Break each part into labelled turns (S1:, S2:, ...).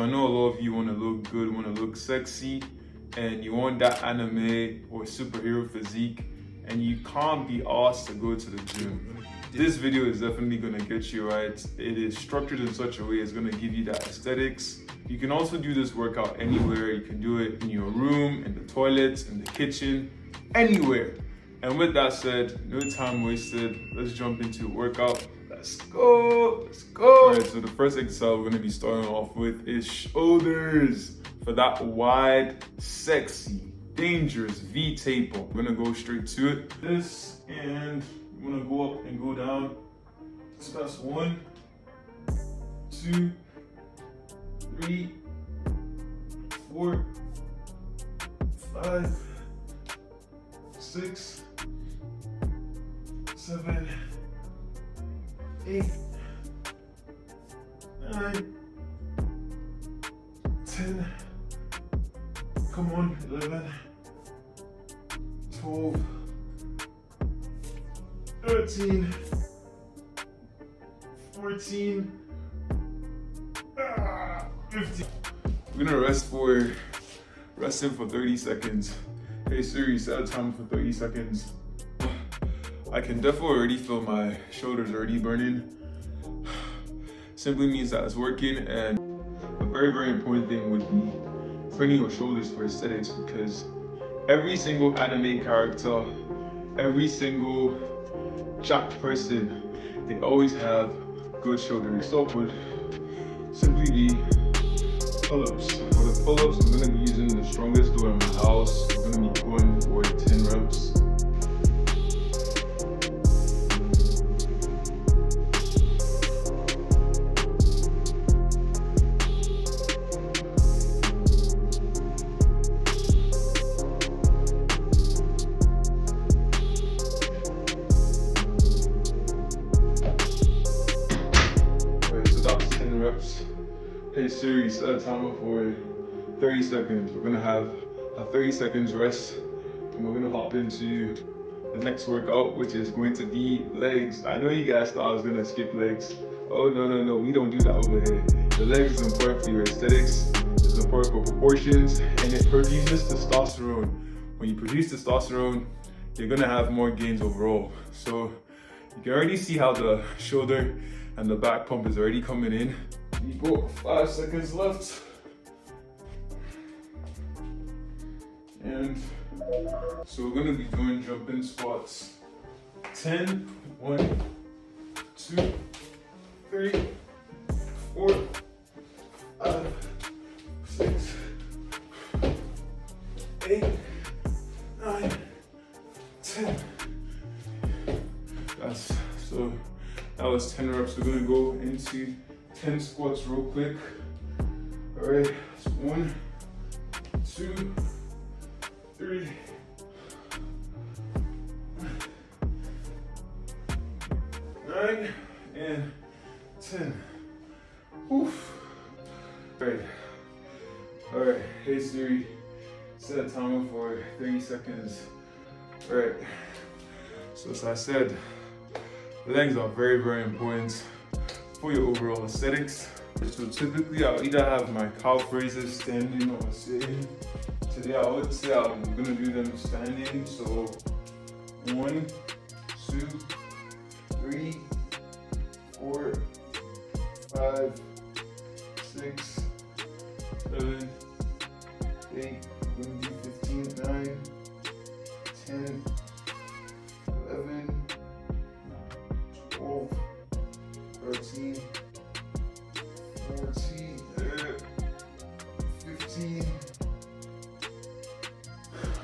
S1: know a lot of you want to look good, want to look sexy, and you want that anime or superhero physique, and you can't be asked to go to the gym. This video is definitely gonna get you right. It is structured in such a way it's gonna give you that aesthetics. You can also do this workout anywhere. You can do it in your room, in the toilets, in the kitchen, anywhere. And with that said, no time wasted. Let's jump into a workout. Let's go, let's go. All right, so the first exercise we're gonna be starting off with is shoulders for that wide, sexy, dangerous V taper. We're gonna go straight to it. This, and we're gonna go up and go down. So that's 1, 2, 3, 4, 5, 6, 7, 8, 9, 10, come on, 11, 12, 13, 14, 15. We're gonna resting for 30 seconds. Hey Siri, set a timer for 30 seconds. I can definitely already feel my shoulders already burning. Simply means that it's working, and a very, very important thing would be training your shoulders for aesthetics, because every single anime character, every single jacked person, they always have good shoulders. So would simply be pull-ups. For the pull-ups, I'm gonna be using the strongest door in my house. I'm gonna be going for 10 reps. Hey Siri, set a timer for 30 seconds. We're gonna have a 30 seconds rest, and we're gonna hop into the next workout, which is going to be legs. I know you guys thought I was gonna skip legs. Oh no, we don't do that over here. The legs is important for your aesthetics, it's important for proportions, and it produces testosterone. When you produce testosterone, you're gonna have more gains overall. So you can already see how the shoulder and the back pump is already coming in. You go, 5 seconds left. And so we're gonna be doing jumping squats. 10, 1, 2, 3, 4, 5, 6, 8, 9, 10. So that was 10 reps. We're gonna go into 10 squats real quick. All right, so 1, 2, 3, 9, and 10. Oof. All right, hey Siri, set a timer for 30 seconds. All right, so as I said, legs are very, very important for your overall aesthetics. So typically I'll either have my calf raises standing or sitting. Today I would say I'm gonna do them standing. So 1, 2, 3, 4, 5, 6, 7, 8, 15, 9, 10, 11, 12, 13, 14, 15.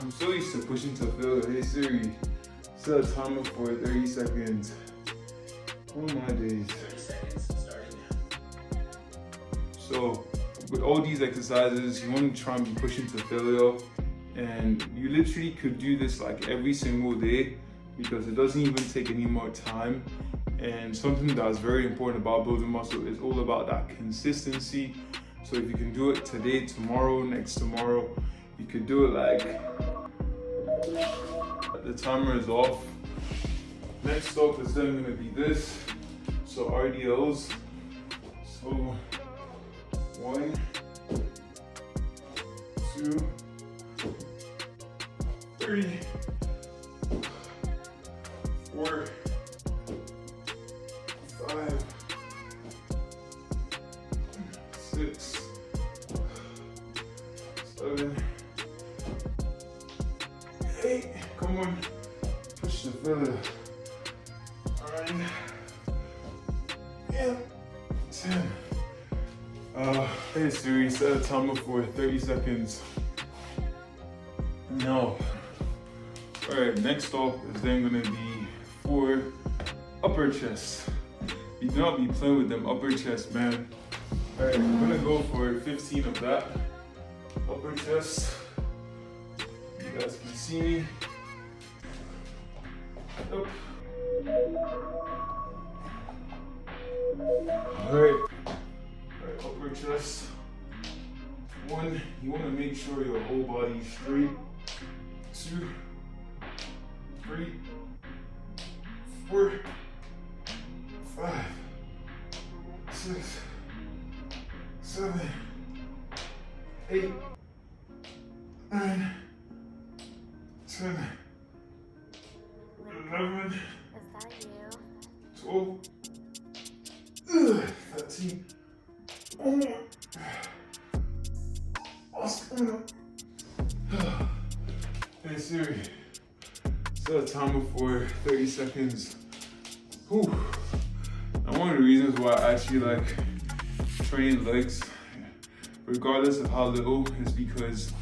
S1: I'm so used to pushing to fail. Hey Siri, set a timer for 30 seconds. Oh my days.
S2: 30 seconds starting now.
S1: So with all these exercises, you want to try and be pushing to failure, and you literally could do this like every single day, because it doesn't even take any more time. And something that's very important about building muscle is all about that consistency. So if you can do it today, tomorrow, next tomorrow, you could do it like the timer is off. Next up is then going to be this. So RDLs. So 1, 3, 4, 5, 6, 7, 8. Come on, push the filler. 9, and 10. Hey Siri, set a timer for 30 seconds. No. Alright, next up is then gonna be for upper chest. You do not be playing with them upper chest, man. Alright, I'm gonna go for 15 of that. Upper chest. You guys can see me. Up. Alright, upper chest. 1, you want to make sure your whole body is straight. 2, 3, 4, 5, 6, 7, 8, 9, 10, 11,
S3: Is that you?
S1: 12, 13. Oh my. Hey Siri, set a timer for 30 seconds. Whew. Now one of the reasons why I actually like training legs, regardless of how little, is because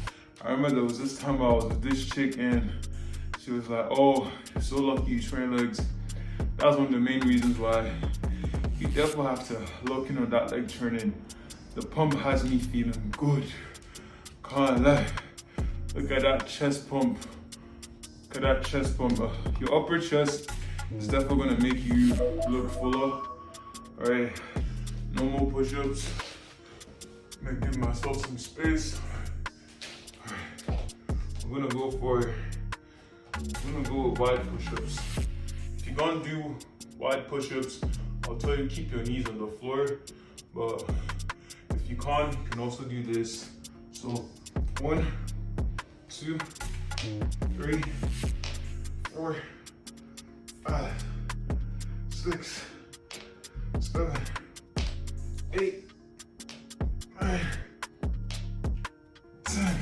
S1: I remember there was this time I was with this chick and she was like, oh, you're so lucky you train legs. That was one of the main reasons why you definitely have to lock in on that leg training. The pump has me feeling good. Can't lie. Look at that chest pump. Look at that chest pump. Your upper chest is definitely gonna make you look fuller. Alright, no more push-ups. I'm gonna give myself some space. Alright, I'm gonna go with wide push-ups. If you're gonna do wide push-ups, I'll tell you keep your knees on the floor, but if you can't, you can also do this. So 1, 2, 3, 4, 5, 6, 7, 8, 9, 10.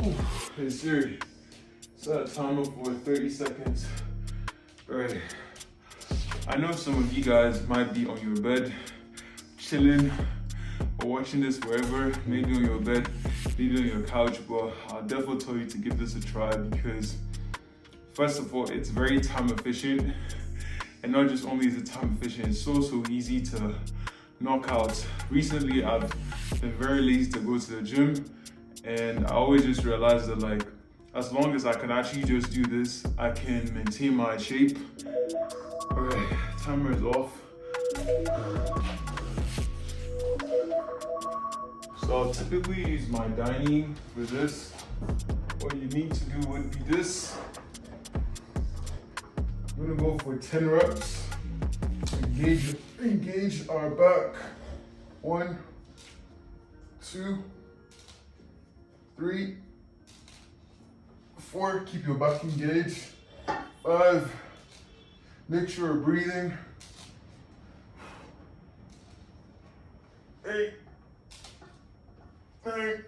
S1: Ooh, hey Siri, set a timer for 30 seconds. Alright, I know some of you guys might be on your bed, chilling, or watching this wherever, maybe on your bed, maybe on your couch, but I'll definitely tell you to give this a try because first of all, it's very time efficient, and not just only is it time efficient, it's so easy to knock out. Recently, I've been very lazy to go to the gym, and I always just realized that like, as long as I can actually just do this, I can maintain my shape. Alright, timer is off. So I'll typically use my dining for this. What you need to do would be this. I'm gonna go for 10 reps. Engage our back. 1, 2, 3, 4. Keep your back engaged. 5. Make sure you're breathing. 8, 9,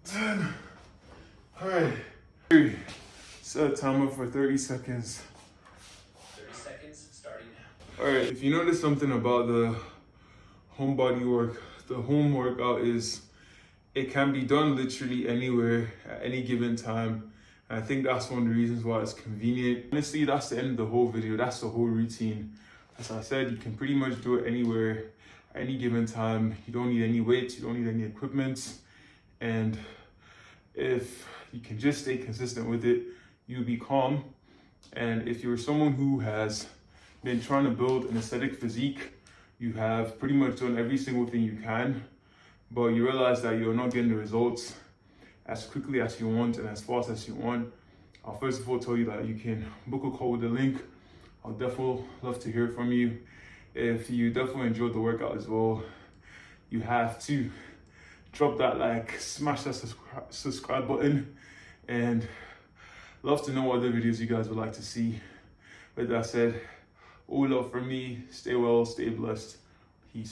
S1: 10. Alright. Set a timer for 30 seconds.
S2: 30 seconds starting now.
S1: Alright, if you notice something about the home body work, the home workout is it can be done literally anywhere at any given time. And I think that's one of the reasons why it's convenient. Honestly, that's the end of the whole video. That's the whole routine. As I said, you can pretty much do it anywhere at any given time. You don't need any weights, you don't need any equipment. And if you can just stay consistent with it, you'll be calm. And if you're someone who has been trying to build an aesthetic physique, you have pretty much done every single thing you can, but you realize that you're not getting the results as quickly as you want and as fast as you want, I'll first of all tell you that you can book a call with the link. I'll definitely love to hear from you. If you definitely enjoyed the workout as well, you have to drop that like, smash that subscribe button, and love to know what other videos you guys would like to see. With that said, all love from me. Stay well, stay blessed.